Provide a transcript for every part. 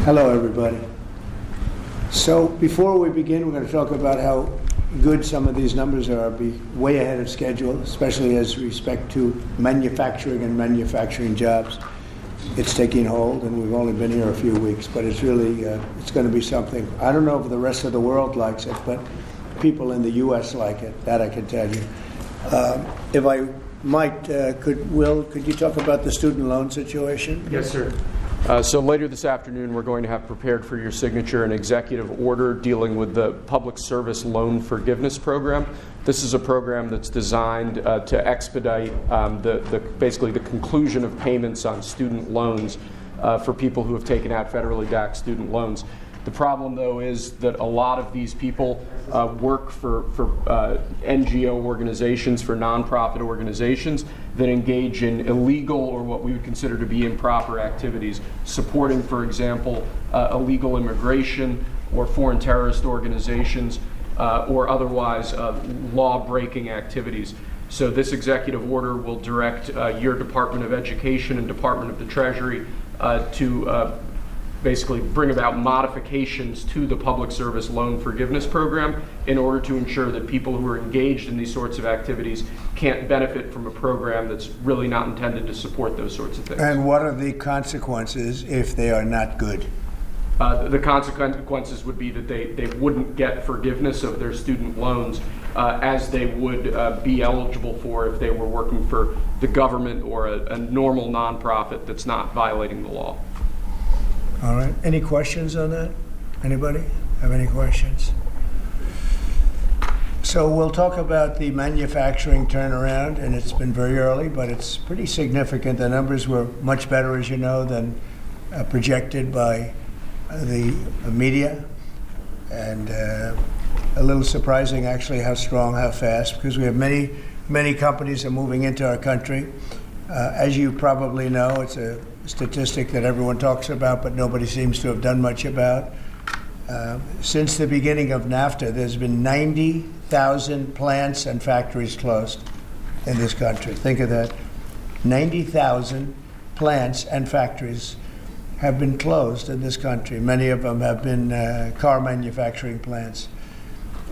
Hello, everybody. So before we begin, we're going to talk about how good some of these numbers are, be way ahead of schedule, especially as respect to manufacturing and manufacturing jobs. It's taking hold, and we've only been here a few weeks, but it's really, it's going to be something. I don't know if the rest of the world likes it, but people in the U.S. like it. That I can tell you. If I might, could you talk about the student loan situation? Yes, sir. So later this afternoon, we're going to have prepared for your signature an executive order dealing with the Public Service Loan Forgiveness Program. This is a program that's designed to expedite basically the conclusion of payments on student loans for people who have taken out federally backed student loans. The problem, though, is that a lot of these people work for NGO organizations, for nonprofit organizations that engage in illegal or what we would consider to be improper activities, supporting, for example, illegal immigration or foreign terrorist organizations or otherwise law-breaking activities. So this executive order will direct your Department of Education and Department of the Treasury to basically bring about modifications to the Public Service Loan Forgiveness Program in order to ensure that people who are engaged in these sorts of activities can't benefit from a program that's really not intended to support those sorts of things. And what are the consequences if they are not good? The consequences would be that they wouldn't get forgiveness of their student loans as they would be eligible for if they were working for the government or a normal nonprofit that's not violating the law. All right. Any questions on that? Anybody have any questions? So we'll talk about the manufacturing turnaround, and it's been very early, but it's pretty significant. The numbers were much better, as you know, than projected by the media, and a little surprising, actually, how strong, how fast, because we have many companies that are moving into our country. As you probably know, it's a statistic that everyone talks about, but nobody seems to have done much about. Since the beginning of NAFTA, there's been 90,000 plants and factories closed in this country. Think of that. 90,000 plants and factories have been closed in this country. Many of them have been car manufacturing plants.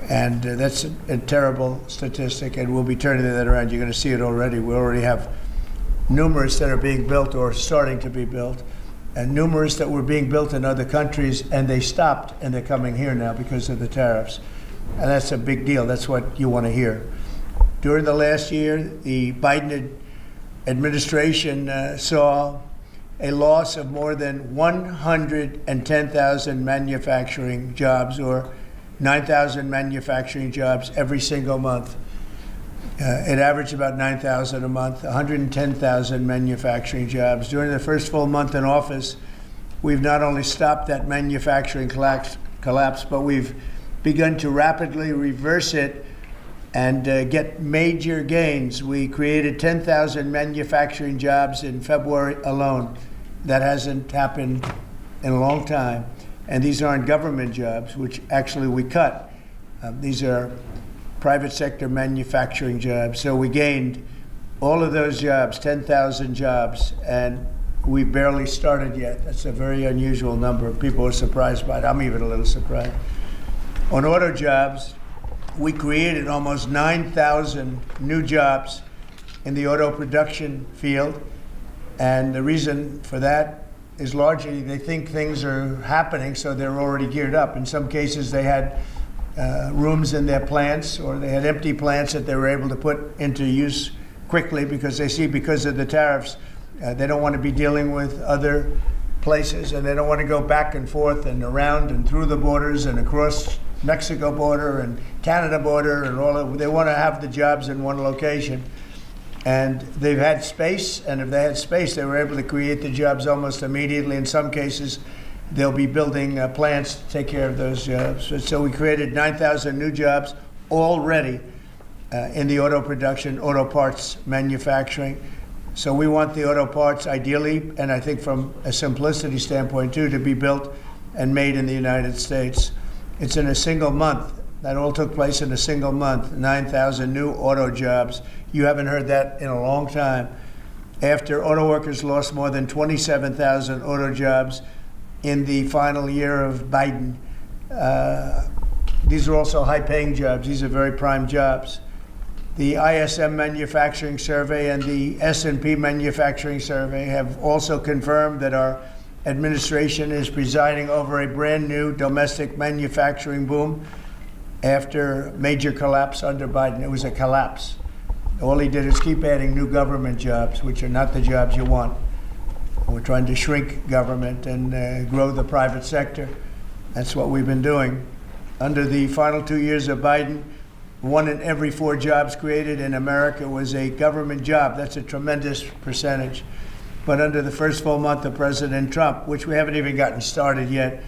And that's a terrible statistic, and we'll be turning that around. You're going to see it already. We already have numerous that are being built or starting to be built, and numerous that were being built in other countries, and they stopped, and they're coming here now because of the tariffs. And that's a big deal. That's what you want to hear. During the last year, the Biden administration saw a loss of more than 110,000 manufacturing jobs, or 9,000 manufacturing jobs every single month. It averaged about 9,000 a month, 110,000 manufacturing jobs. During the first full month in office, we've not only stopped that manufacturing collapse, but we've begun to rapidly reverse it and get major gains. We created 10,000 manufacturing jobs in February alone. That hasn't happened in a long time. And these aren't government jobs, which actually we cut. These are private sector manufacturing jobs. So we gained all of those jobs, 10,000 jobs, and we barely started yet. That's a very unusual number. People are surprised by it. I'm even a little surprised. On auto jobs, we created almost 9,000 new jobs in the auto production field. And the reason for that is largely they think things are happening, so they're already geared up. In some cases, they had rooms in their plants, or they had empty plants that they were able to put into use quickly because they see, because of the tariffs, they don't want to be dealing with other places, and they don't want to go back and forth and around and through the borders and across Mexico border and Canada border and all that. They want to have the jobs in one location. And they've had space, and if they had space, they were able to create the jobs almost immediately. In some cases, they'll be building plants to take care of those jobs. So we created 9,000 new jobs already in the auto production, auto parts manufacturing. So we want the auto parts ideally, and I think from a simplicity standpoint too, to be built and made in the United States. It's in a single month. That all took place in a single month, 9,000 new auto jobs. You haven't heard that in a long time. After auto workers lost more than 27,000 auto jobs, in the final year of Biden. These are also high-paying jobs. These are very prime jobs. The ISM Manufacturing Survey and the S&P Manufacturing Survey have also confirmed that our administration is presiding over a brand new domestic manufacturing boom after major collapse under Biden. It was a collapse. All he did is keep adding new government jobs, which are not the jobs you want. We're trying to shrink government and grow the private sector. That's what we've been doing. Under the final 2 years of Biden, 1 in every 4 jobs created in America was a government job. That's a tremendous percentage. But under the first full month of President Trump, which we haven't even gotten started yet,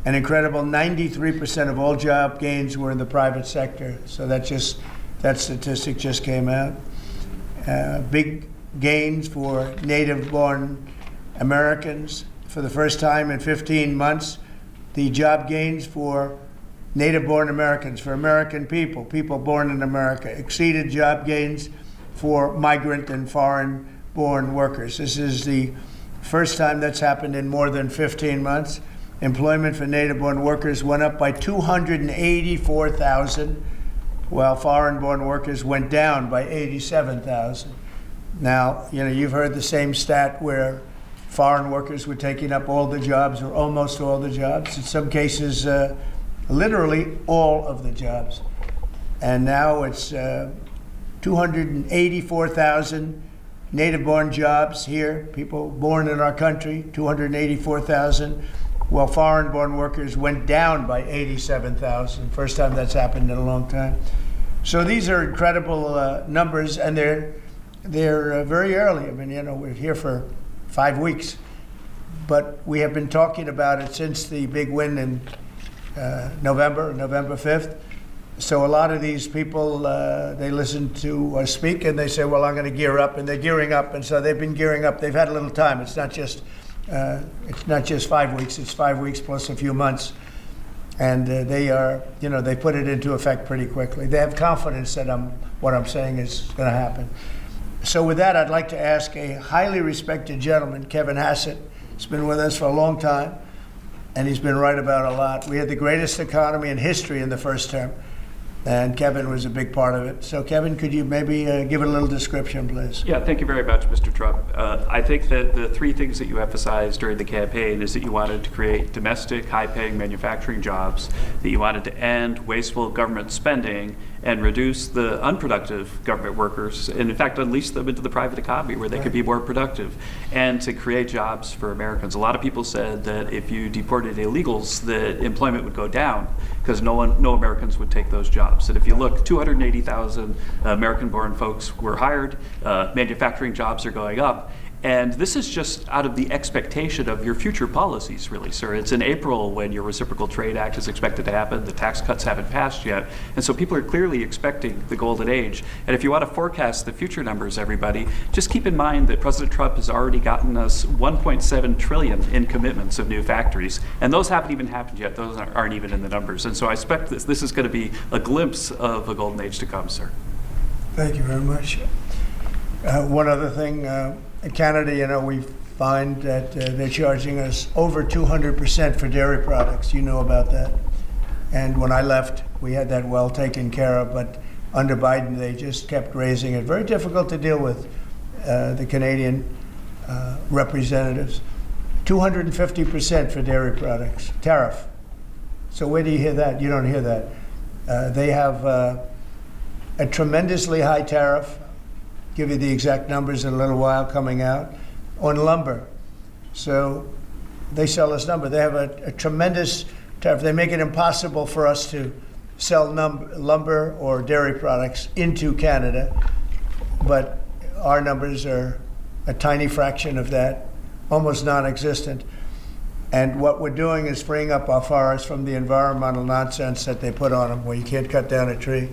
an incredible 93% of all job gains were in the private sector. So that statistic just came out. Big gains for native-born Americans. For the first time in 15 months, the job gains for native-born Americans, for American people born in America, exceeded job gains for migrant and foreign-born workers. This is the first time that's happened in more than 15 months. Employment for native-born workers went up by 284,000, while foreign-born workers went down by 87,000. Now, you've heard the same stat where foreign workers were taking up all the jobs or almost all the jobs. In some cases, literally all of the jobs. And now it's 284,000 native-born jobs here, people born in our country, 284,000, while foreign-born workers went down by 87,000. First time that's happened in a long time. So these are incredible numbers, and they're very early. I mean, we're here for 5 weeks, but we have been talking about it since the big win in November 5th. So a lot of these people, they listen to us speak and they say, well, I'm going to gear up, and they're gearing up. And so they've been gearing up. They've had a little time. It's not just 5 weeks. It's 5 weeks plus a few months. And they put it into effect pretty quickly. They have confidence that what I'm saying is going to happen. So with that, I'd like to ask a highly respected gentleman, Kevin Hassett. He's been with us for a long time, and he's been right about a lot. We had the greatest economy in history in the first term, and Kevin was a big part of it. So Kevin, could you maybe give it a little description, please? Yeah, thank you very much, Mr. Trump. I think that the 3 things that you emphasized during the campaign is that you wanted to create domestic, high-paying manufacturing jobs, that you wanted to end wasteful government spending and reduce the unproductive government workers, and in fact unleash them into the private economy where they could be more productive, and to create jobs for Americans. A lot of people said that if you deported illegals, that employment would go down because no Americans would take those jobs. And if you look, 280,000 American-born folks were hired, manufacturing jobs are going up. And this is just out of the expectation of your future policies, really, sir. It's in April when your Reciprocal Trade Act is expected to happen. The tax cuts haven't passed yet. And so people are clearly expecting the golden age. And if you want to forecast the future numbers, everybody, just keep in mind that President Trump has already gotten us $1.7 trillion in commitments of new factories. And those haven't even happened yet. Those aren't even in the numbers. And so I expect this is going to be a glimpse of a golden age to come, sir. Thank you very much. One other thing. In Canada, we find that they're charging us over 200% for dairy products. You know about that. And when I left, we had that well taken care of. But under Biden, they just kept raising it. Very difficult to deal with the Canadian representatives. 250% for dairy products, tariff. So where do you hear that? You don't hear that. They have a tremendously high tariff. Give you the exact numbers in a little while coming out, on lumber. So they sell us lumber. They have a tremendous tariff. They make it impossible for us to sell lumber or dairy products into Canada, but our numbers are a tiny fraction of that, almost non-existent. And what we're doing is freeing up our forests from the environmental nonsense that they put on them, where you can't cut down a tree.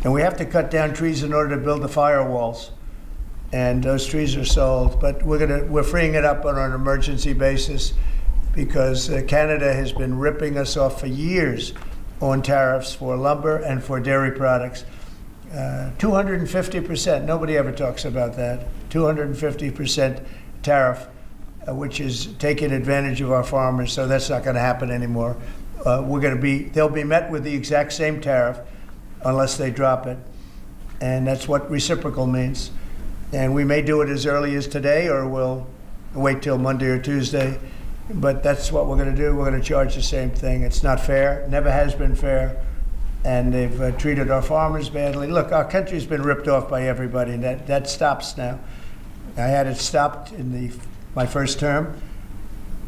And we have to cut down trees in order to build the firewalls. And those trees are sold, but we're freeing it up on an emergency basis because Canada has been ripping us off for years on tariffs for lumber and for dairy products. 250%, nobody ever talks about that. 250% tariff which is taking advantage of our farmers. So that's not going to happen anymore. They'll be met with the exact same tariff unless they drop it. And that's what reciprocal means. And we may do it as early as today, or we'll wait till Monday or Tuesday. But that's what we're going to do. We're going to charge the same thing. It's not fair, never has been fair. And they've treated our farmers badly. Look, our country's been ripped off by everybody, and that stops now. I had it stopped in my first term,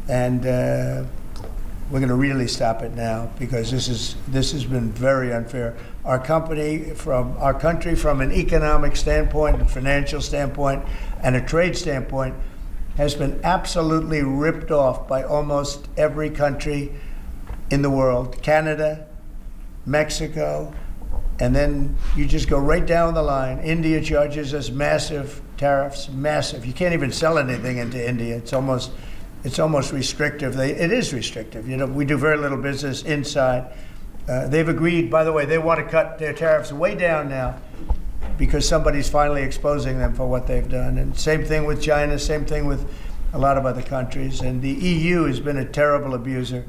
and we're going to really stop it now, because this has been very unfair. Our country, from an economic standpoint, a financial standpoint, and a trade standpoint, has been absolutely ripped off by almost every country in the world. Canada, Mexico, and then you just go right down the line. India charges us massive tariffs, massive. You can't even sell anything into India. It's almost restrictive. It is restrictive. You know, we do very little business inside. They've agreed, by the way, they want to cut their tariffs way down now, because somebody's finally exposing them for what they've done. And same thing with China, same thing with a lot of other countries. And the EU has been a terrible abuser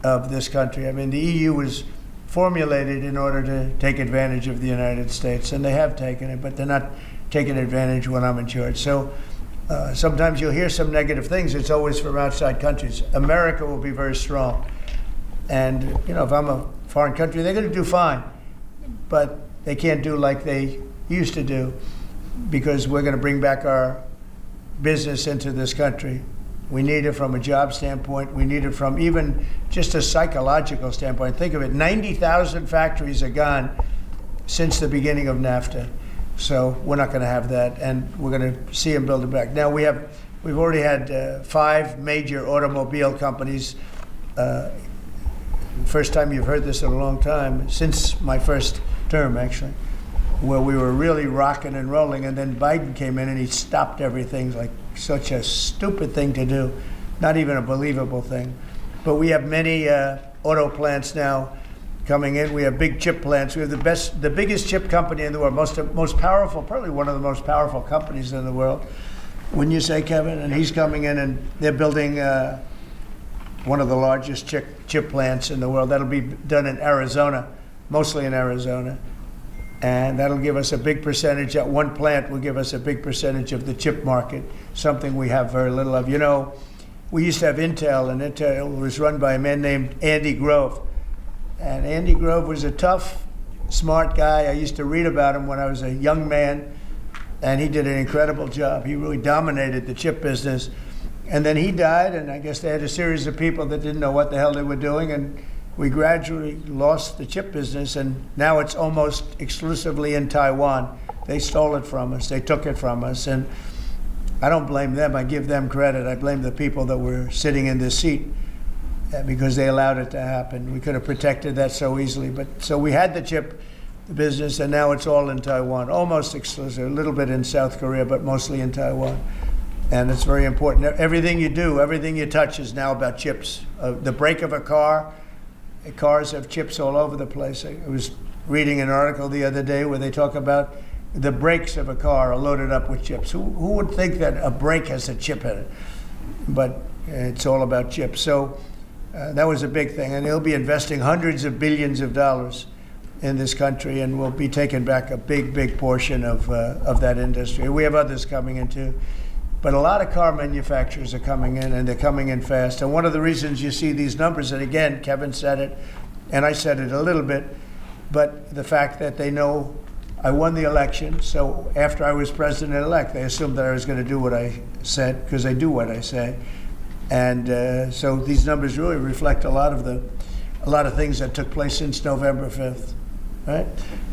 of this country. I mean, the EU was formulated in order to take advantage of the United States, and they have taken it, but they're not taking advantage when I'm in charge. So sometimes you'll hear some negative things. It's always from outside countries. America will be very strong. And, you know, if I'm a foreign country, they're going to do fine. But they can't do like they used to do, because we're going to bring back our business into this country. We need it from a job standpoint. We need it from even just a psychological standpoint. Think of it, 90,000 factories are gone since the beginning of NAFTA. So we're not going to have that, and we're going to see them build it back. Now we've already had 5 major automobile companies. First time you've heard this in a long time, since my first term actually, where we were really rocking and rolling, and then Biden came in and he stopped everything. Like, such a stupid thing to do, not even a believable thing. But we have many auto plants now coming in. We have big chip plants. We have the biggest chip company in the world, most powerful, probably one of the most powerful companies in the world. Wouldn't you say, Kevin? And he's coming in, and they're building one of the largest chip plants in the world. That'll be done in Arizona, mostly in Arizona. And that'll give us a big percentage. That one plant will give us a big percentage of the chip market, something we have very little of. You know, we used to have Intel, and Intel was run by a man named Andy Grove. And Andy Grove was a tough, smart guy. I used to read about him when I was a young man, and he did an incredible job. He really dominated the chip business. And then he died, and I guess they had a series of people that didn't know what the hell they were doing, and we gradually lost the chip business, and now it's almost exclusively in Taiwan. They stole it from us. They took it from us, and I don't blame them. I give them credit. I blame the people that were sitting in this seat, because they allowed it to happen. We could have protected that so easily. But so we had the chip business, and now it's all in Taiwan, almost exclusive, a little bit in South Korea, but mostly in Taiwan. And it's very important. Everything you do, everything you touch is now about chips. The brake of a car, cars have chips all over the place. I was reading an article the other day where they talk about the brakes of a car are loaded up with chips. Who would think that a brake has a chip in it? But it's all about chips. So that was a big thing. And they'll be investing hundreds of billions of dollars in this country, and we'll be taking back a big, big portion of that industry. We have others coming in too. But a lot of car manufacturers are coming in, and they're coming in fast. And one of the reasons you see these numbers, and again, Kevin said it, and I said it a little bit, but the fact that they know I won the election, so after I was president-elect, they assumed that I was going to do what I said, because I do what I say. And so these numbers really reflect a lot of things that took place since November 5th, right?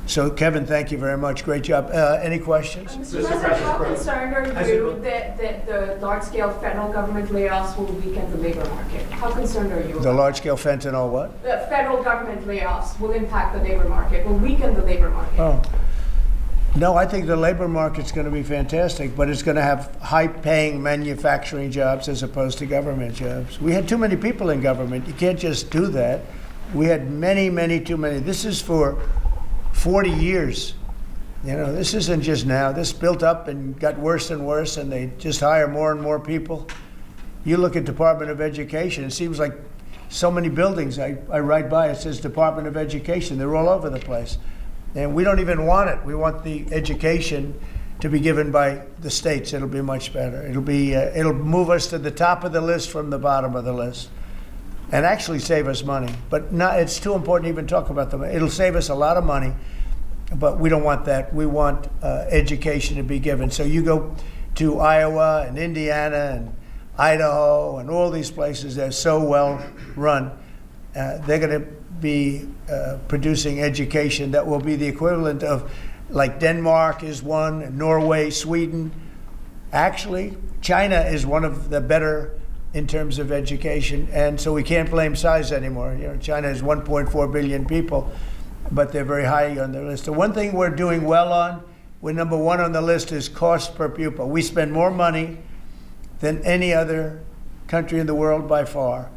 So, Kevin, thank you very much. Great job. Any questions? Mr. President, how concerned are you that the large-scale federal government layoffs will weaken the labor market? How concerned are you? The large-scale fentanyl what? The federal government layoffs will impact the labor market, will weaken the labor market. Oh. No, I think the labor market's going to be fantastic, but it's going to have high-paying manufacturing jobs as opposed to government jobs. We had too many people in government. You can't just do that. We had many too many. This is for 40 years. You know, this isn't just now. This built up and got worse and worse, and they just hire more and more people. You look at Department of Education, it seems like so many buildings I ride by, it says Department of Education. They're all over the place. And we don't even want it. We want the education to be given by the states. It'll be much better. It'll move us to the top of the list from the bottom of the list, and actually save us money. But it's too important to even talk about them. It'll save us a lot of money, but we don't want that. We want education to be given. So you go to Iowa and Indiana and Idaho and all these places that are so well run. They're going to be producing education that will be the equivalent of, like Denmark is one, Norway, Sweden. Actually, China is one of the better in terms of education, and so we can't blame size anymore. You know, China has 1.4 billion people, but they're very high on the list. The one thing we're doing well on, we're number one on the list, is cost per pupil. We spend more money than any other country in the world by far.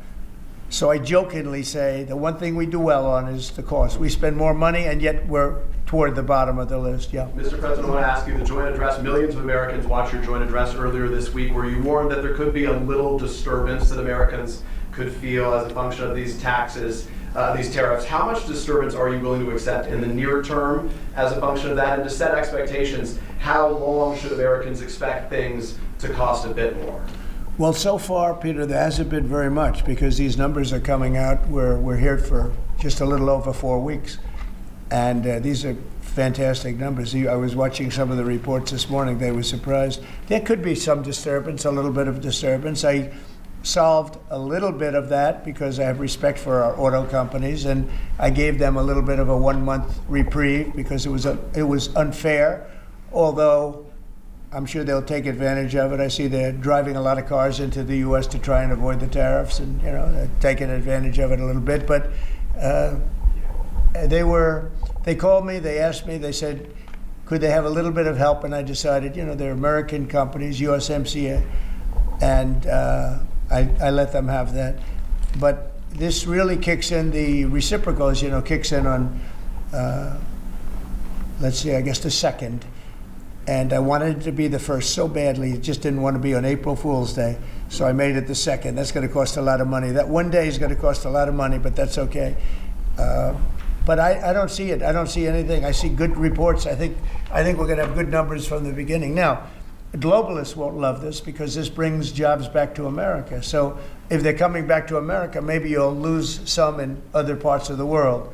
So I jokingly say the one thing we do well on is the cost. We spend more money, and yet we're toward the bottom of the list. Yeah. Mr. President, I want to ask you, the joint address, millions of Americans watched your joint address earlier this week where you warned that there could be a little disturbance that Americans could feel as a function of these taxes, these tariffs. How much disturbance are you willing to accept in the near term as a function of that? And to set expectations, how long should Americans expect things to cost a bit more? Well, so far, Peter, there hasn't been very much because these numbers are coming out. We're here for just a little over 4 weeks. And these are fantastic numbers. I was watching some of the reports this morning. They were surprised. There could be some disturbance, a little bit of disturbance. I solved a little bit of that because I have respect for our auto companies, and I gave them a little bit of a 1-month reprieve because it was unfair, although I'm sure they'll take advantage of it. I see they're driving a lot of cars into the U.S. to try and avoid the tariffs, and they're taking advantage of it a little bit. But they called me, they asked me, they said, could they have a little bit of help? And I decided, they're American companies, USMCA, and I let them have that. But this really kicks in, the reciprocals, kicks in on, let's see, I guess the 2nd. And I wanted it to be the 1st so badly, just didn't want to be on April Fool's Day. So I made it the 2nd. That's going to cost a lot of money. That one day is going to cost a lot of money, but that's okay. But I don't see it. I don't see anything. I see good reports. I think we're going to have good numbers from the beginning. Now, globalists won't love this because this brings jobs back to America. So if they're coming back to America, maybe you'll lose some in other parts of the world.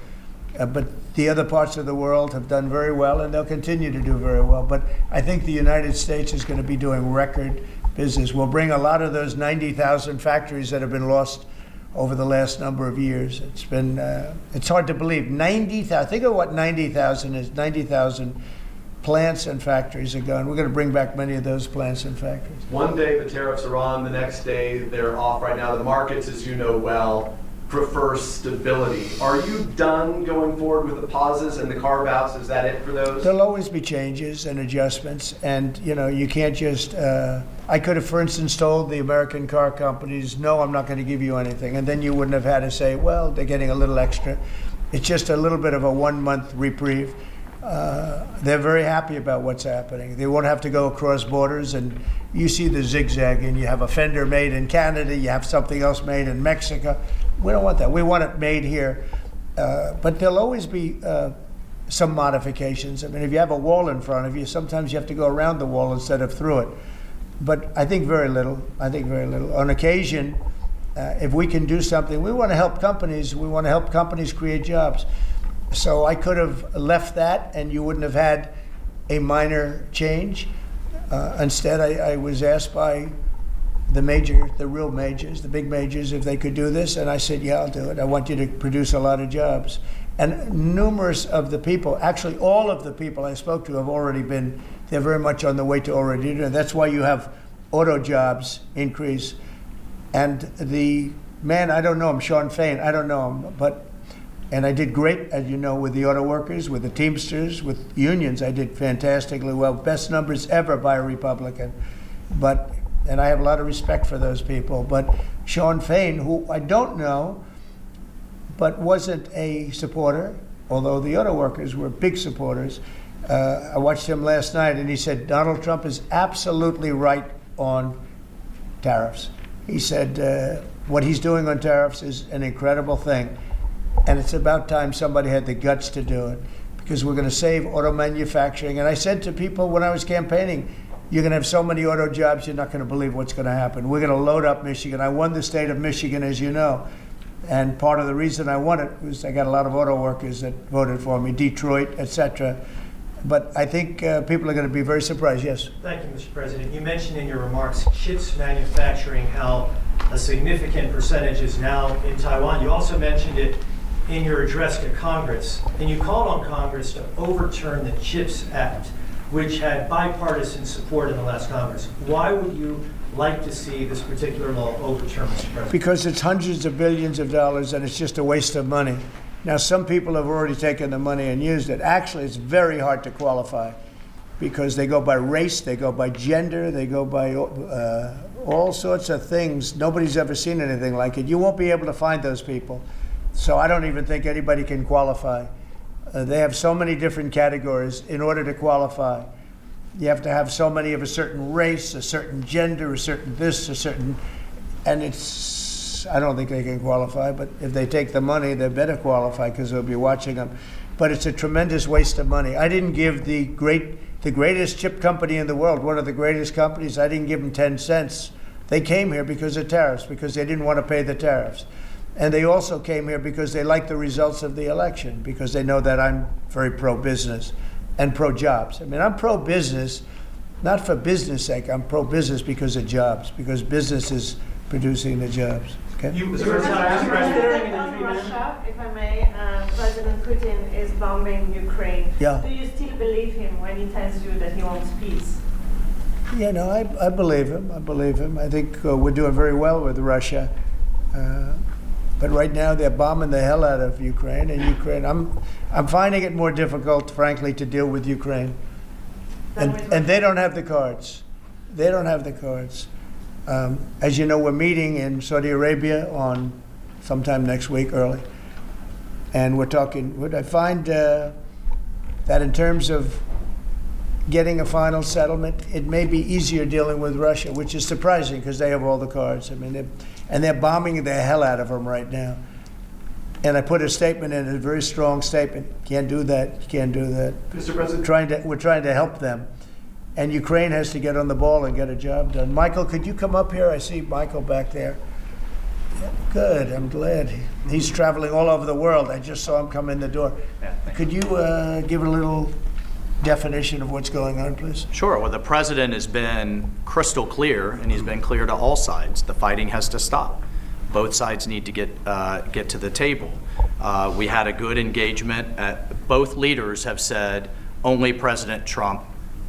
But the other parts of the world have done very well, and they'll continue to do very well. But I think the United States is going to be doing record business. We'll bring a lot of those 90,000 factories that have been lost over the last number of years. It's been, it's hard to believe. 90,000, think of what 90,000 is. 90,000 plants and factories are gone. We're going to bring back many of those plants and factories. One day the tariffs are on, the next day they're off. Right now the markets, as you know well, prefer stability. Are you done going forward with the pauses and the carve-outs? Is that it for those? There'll always be changes and adjustments, and you can't just. I could have, for instance, told the American car companies, "No, I'm not going to give you anything," and then you wouldn't have had to say, "Well, they're getting a little extra." It's just a little bit of a 1-month reprieve. They're very happy about what's happening. They won't have to go across borders, and you see the zigzagging. You have a fender made in Canada, you have something else made in Mexico. We don't want that. We want it made here. But there'll always be some modifications. I mean, if you have a wall in front of you, sometimes you have to go around the wall instead of through it. But I think very little. On occasion, if we can do something, we want to help companies. We want to help companies create jobs. So I could have left that, and you wouldn't have had a minor change. Instead, I was asked by the real majors, the big majors, if they could do this, and I said, yeah, I'll do it. I want you to produce a lot of jobs. And numerous of the people, actually all of the people I spoke to have already been, they're very much on the way to already doing it. That's why you have auto jobs increase. And the man, I don't know him, Sean Fain, I don't know him, and I did great, as you know, with the auto workers, with the Teamsters, with unions. I did fantastically well, best numbers ever by a Republican. And I have a lot of respect for those people. But Sean Fain, who I don't know, but wasn't a supporter, although the auto workers were big supporters. I watched him last night, and he said Donald Trump is absolutely right on tariffs. He said what he's doing on tariffs is an incredible thing, and it's about time somebody had the guts to do it, because we're going to save auto manufacturing. And I said to people when I was campaigning, you're going to have so many auto jobs, you're not going to believe what's going to happen. We're going to load up Michigan. I won the state of Michigan, as you know, and part of the reason I won it was I got a lot of auto workers that voted for me, Detroit, etc. But I think people are going to be very surprised. Yes. Thank you, Mr. President. You mentioned in your remarks chips manufacturing, how a significant percentage is now in Taiwan. You also mentioned it in your address to Congress, and you called on Congress to overturn the CHIPS Act, which had bipartisan support in the last Congress. Why would you like to see this particular law overturned, Mr. President? Because it's hundreds of billions of dollars and it's just a waste of money. Now, some people have already taken the money and used it. Actually, it's very hard to qualify because they go by race, they go by gender, they go by all sorts of things. Nobody's ever seen anything like it. You won't be able to find those people. So I don't even think anybody can qualify. They have so many different categories in order to qualify. You have to have so many of a certain race, a certain gender, a certain this, a certain, and I don't think they can qualify, but if they take the money, they better qualify because they'll be watching them. But it's a tremendous waste of money. I didn't give the greatest chip company in the world, one of the greatest companies, I didn't give them 10 cents. They came here because of tariffs, because they didn't want to pay the tariffs. And they also came here because they like the results of the election, because they know that I'm very pro-business and pro-jobs. I mean, I'm pro-business, not for business sake. I'm pro-business because of jobs, because business is producing the jobs. Okay? President, on Russia, if I may, President Putin is bombing Ukraine. Yeah. Do you still believe him when he tells you that he wants peace? Yeah, no, I believe him. I believe him. I think we're doing very well with Russia. But right now they're bombing the hell out of Ukraine, and Ukraine. I'm finding it more difficult, frankly, to deal with Ukraine, and they don't have the cards. They don't have the cards. As you know, we're meeting in Saudi Arabia on sometime next week, early, and we're talking. Would I find that in terms of getting a final settlement, it may be easier dealing with Russia, which is surprising because they have all the cards. I mean, they're bombing the hell out of them right now. And I put a statement in, a very strong statement. Can't do that. You can't do that. Mr. President. We're trying to help them. And Ukraine has to get on the ball and get a job done. Michael, could you come up here? I see Michael back there. Yeah, good. I'm glad. He's traveling all over the world. I just saw him come in the door. Could you give a little definition of what's going on, please? Sure. Well, the president has been crystal clear, and he's been clear to all sides. The fighting has to stop. Both sides need to get to the table. We had a good engagement. Both leaders have said only President Trump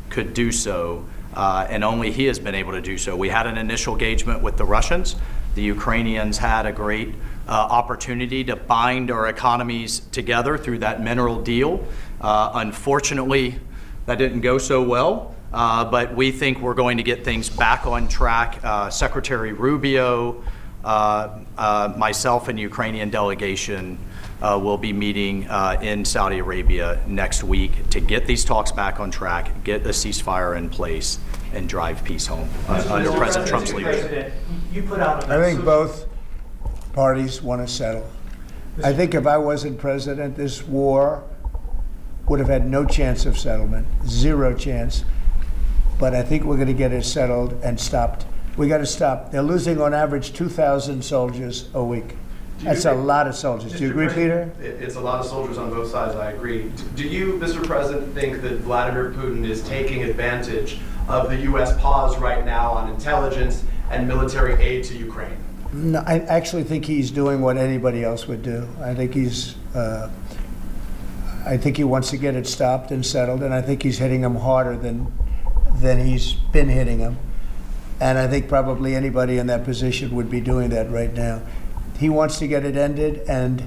could do so, and only he has been able to do so. We had an initial engagement with the Russians. The Ukrainians had a great opportunity to bind our economies together through that mineral deal. Unfortunately, that didn't go so well, but we think we're going to get things back on track. Secretary Rubio, myself, and the Ukrainian delegation will be meeting in Saudi Arabia next week to get these talks back on track, get a ceasefire in place, and drive peace home under President Trump's leadership. You put out I think both parties want to settle. I think if I wasn't president, this war would have had no chance of settlement, zero chance. But I think we're going to get it settled and stopped. We got to stop. They're losing on average 2,000 soldiers a week. That's a lot of soldiers. Do you agree, Peter? It's a lot of soldiers on both sides, I agree. Do you, Mr. President, think that Vladimir Putin is taking advantage of the U.S. pause right now on intelligence and military aid to Ukraine? No, I actually think he's doing what anybody else would do. I think he wants to get it stopped and settled, and I think he's hitting them harder than he's been hitting them. And I think probably anybody in that position would be doing that right now. He wants to get it ended, and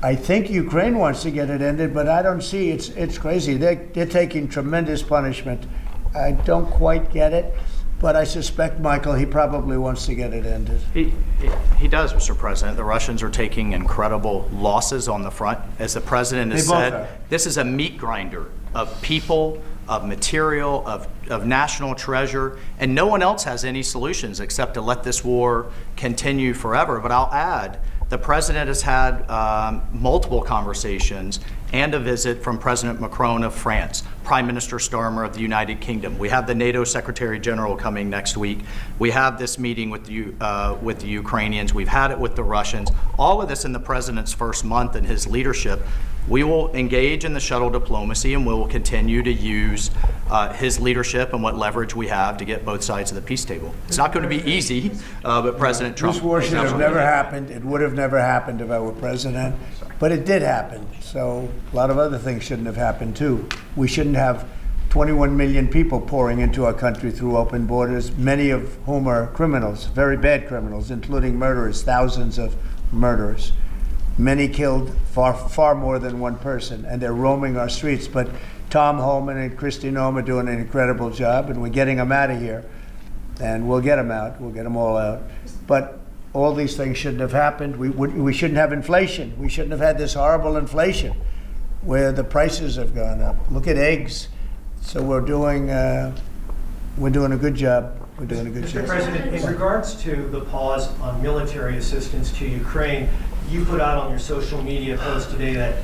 I think Ukraine wants to get it ended, but I don't see, it's crazy. They're taking tremendous punishment. I don't quite get it, but I suspect, Michael, he probably wants to get it ended. He does, Mr. President. The Russians are taking incredible losses on the front. As the president has said, this is a meat grinder of people, of material, of national treasure, and no one else has any solutions except to let this war continue forever. But I'll add, the president has had multiple conversations and a visit from President Macron of France, Prime Minister Starmer of the United Kingdom. We have the NATO Secretary General coming next week. We have this meeting with the Ukrainians. We've had it with the Russians. All of this in the president's first month in his leadership. We will engage in the shuttle diplomacy, and we will continue to use his leadership and what leverage we have to get both sides of the peace table. It's not going to be easy, but President Trump... This war should have never happened. It would have never happened if I were president. But it did happen. So a lot of other things shouldn't have happened, too. We shouldn't have 21 million people pouring into our country through open borders, many of whom are criminals, very bad criminals, including murderers, thousands of murderers. Many killed, far more than one person, and they're roaming our streets. But Tom Homan and Kristi Noem are doing an incredible job, and we're getting them out of here. And we'll get them out. We'll get them all out. But all these things shouldn't have happened. We shouldn't have inflation. We shouldn't have had this horrible inflation where the prices have gone up. Look at eggs. So we're doing a good job. We're doing a good job. Mr. President, in regards to the pause on military assistance to Ukraine, you put out on your social media post today that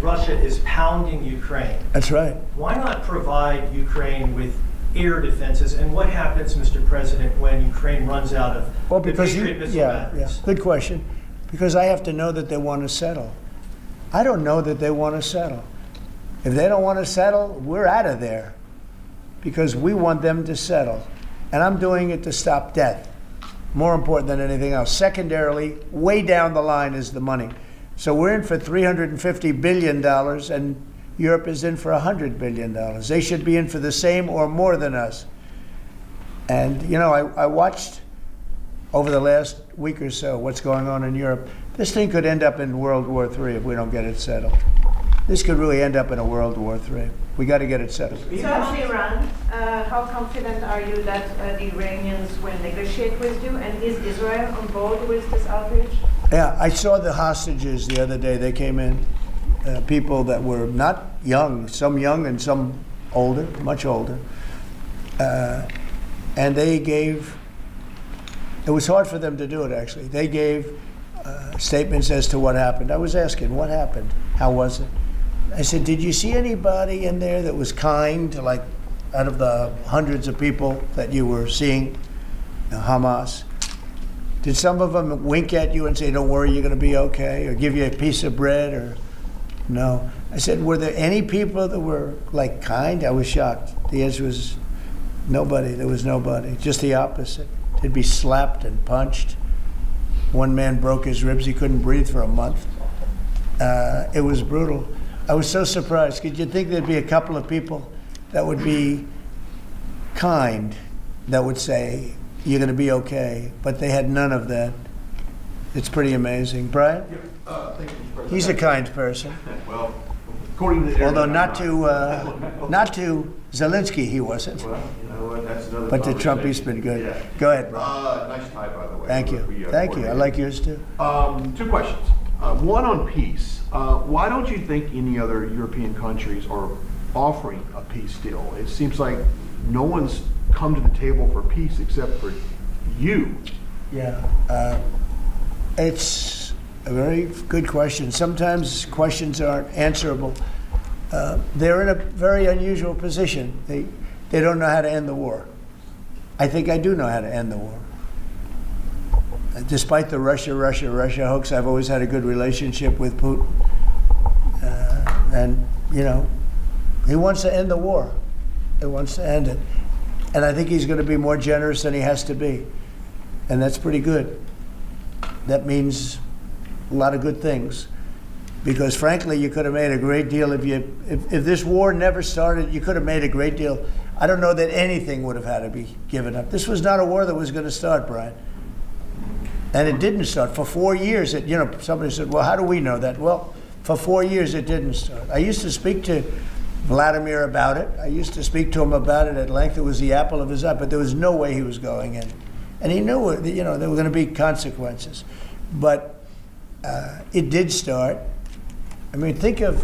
Russia is pounding Ukraine. That's right. Why not provide Ukraine with air defenses? And what happens, Mr. President, when Ukraine runs out of the Patriot missile batteries? Good question. Because I have to know that they want to settle. I don't know that they want to settle. If they don't want to settle, we're out of there. Because we want them to settle. And I'm doing it to stop death. More important than anything else. Secondarily, way down the line is the money. So we're in for $350 billion, and Europe is in for $100 billion. They should be in for the same or more than us. And, you know, I watched over the last week or so what's going on in Europe. This thing could end up in World War III if we don't get it settled. This could really end up in a World War III. We got to get it settled. So on Iran, how confident are you that the Iranians will negotiate with you? And is Israel on board with this outreach? Yeah, I saw the hostages the other day. They came in, people that were not young, some young and some older, much older. And they gave, it was hard for them to do it actually. They gave statements as to what happened. I was asking, what happened? How was it? I said, did you see anybody in there that was kind, like out of the hundreds of people that you were seeing, Hamas? Did some of them wink at you and say, don't worry, you're going to be okay, or give you a piece of bread, or no? I said, were there any people that were like kind? I was shocked. The answer was nobody. There was nobody. Just the opposite. They'd be slapped and punched. One man broke his ribs. He couldn't breathe for a month. It was brutal. I was so surprised. Could you think there'd be a couple of people that would be kind, that would say, you're going to be okay, but they had none of that. It's pretty amazing. Brian? Thank you, Mr. President. He's a kind person. Well, according to the Although not to Zelensky, he wasn't. Well, you know what, that's another But to Trump, he's conversation. been good. Yeah. Go ahead, Brian. Nice tie, by the way. Thank you. Thank you. I like yours too. Two questions. One on peace. Why don't you think any other European countries are offering a peace deal? It seems like no one's come to the table for peace except for you. Yeah. It's a very good question. Sometimes questions aren't answerable. They're in a very unusual position. They don't know how to end the war. I think I do know how to end the war. Despite the Russia hoax, I've always had a good relationship with Putin. And, you know, he wants to end the war. He wants to end it. And I think he's going to be more generous than he has to be. And that's pretty good. That means a lot of good things. Because frankly, you could have made a great deal if this war never started, you could have made a great deal. I don't know that anything would have had to be given up. This was not a war that was going to start, Brian. And it didn't start. For 4 years, somebody said, well, how do we know that? Well, for 4 years, it didn't start. I used to speak to Vladimir about it. I used to speak to him about it at length. It was the apple of his eye, but there was no way he was going in. And he knew, there were going to be consequences. But it did start. I mean, think of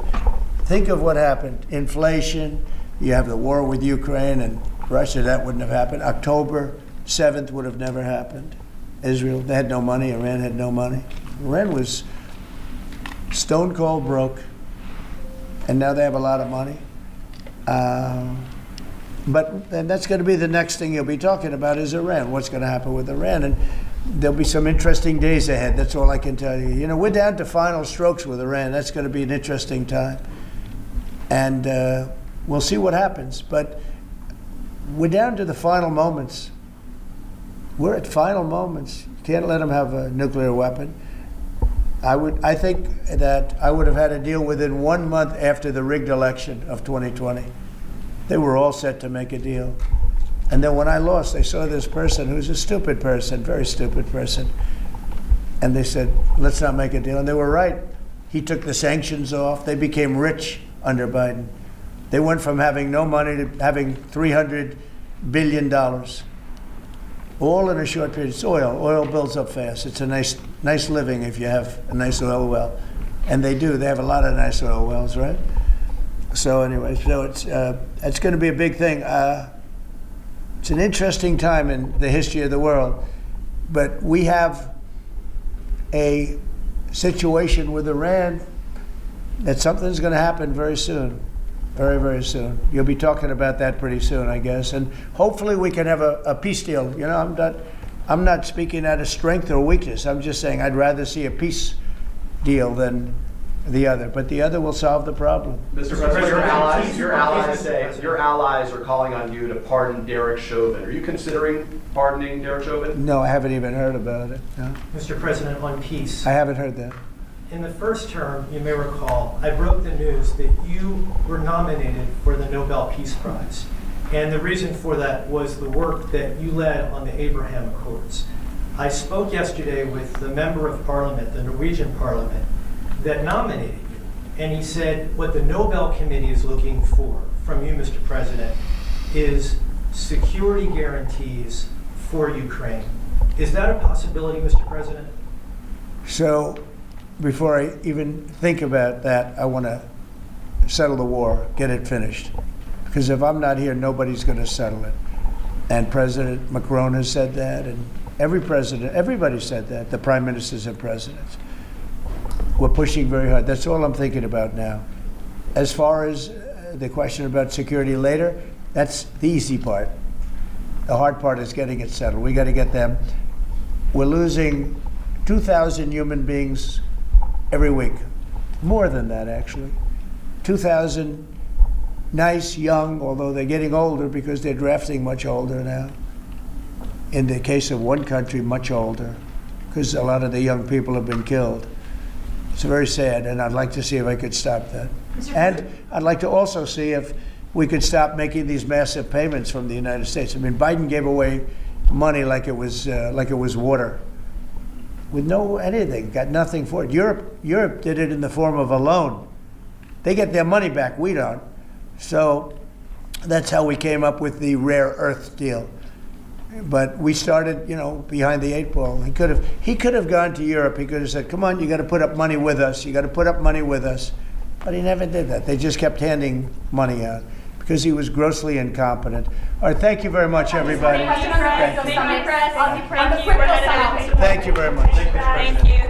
what happened. Inflation, You have the war with Ukraine and Russia, that wouldn't have happened. October 7th would have never happened. Israel, they had no money. Iran had no money. Iran was stone cold broke, and now they have a lot of money. And that's going to be the next thing you'll be talking about is Iran. What's going to happen with Iran? And there'll be some interesting days ahead. That's all I can tell you. You know, we're down to final strokes with Iran. That's going to be an interesting time. And we'll see what happens. But we're down to the final moments. We're at final moments. You can't let them have a nuclear weapon. I think that I would have had a deal within 1 month after the rigged election of 2020. They were all set to make a deal. And then when I lost, they saw this person who's a stupid person, very stupid person. And they said, let's not make a deal. And they were right. He took the sanctions off. They became rich under Biden. They went from having no money to having $300 billion. All in a short period. It's oil. Oil builds up fast. It's a nice living if you have a nice oil well. And they do. They have a lot of nice oil wells, right? So anyway, it's going to be a big thing. It's an interesting time in the history of the world. But we have a situation with Iran that something's going to happen very soon. Very, very soon. You'll be talking about that pretty soon, I guess. And hopefully we can have a peace deal. You know, I'm not speaking out of strength or weakness. I'm just saying I'd rather see a peace deal than the other. But the other will solve the problem. Mr. President, your allies are calling on you to pardon Derek Chauvin. Are you considering pardoning Derek Chauvin? No, I haven't even heard about it. No. Mr. President, on peace. I haven't heard that. In the first term, you may recall, I broke the news that you were nominated for the Nobel Peace Prize. And the reason for that was the work that you led on the Abraham Accords. I spoke yesterday with the member of parliament, the Norwegian parliament, that nominated you. And he said what the Nobel Committee is looking for from you, Mr. President, is security guarantees for Ukraine. Is that a possibility, Mr. President? So, before I even think about that, I want to settle the war, get it finished. Because if I'm not here, nobody's going to settle it. And President Macron has said that, and everybody said that. The prime ministers and presidents. We're pushing very hard. That's all I'm thinking about now. As far as the question about security later, that's the easy part. The hard part is getting it settled. We got to get them. We're losing 2,000 human beings every week. More than that, actually. 2,000 nice, young, although they're getting older because they're drafting much older now. In the case of one country, much older, because a lot of the young people have been killed. It's very sad, and I'd like to see if I could stop that. And I'd like to also see if we could stop making these massive payments from the United States. I mean, Biden gave away money like it was water, with no anything, got nothing for it. Europe did it in the form of a loan. They get their money back, we don't. So that's how we came up with the rare earth deal. But we started, behind the 8 ball. He could have gone to Europe. He could have said, come on, you got to put up money with us. You got to put up money with us. But he never did that. They just kept handing money out because he was grossly incompetent. All right, thank you very much, everybody. Thank you very much. Thank you very much. Thank you.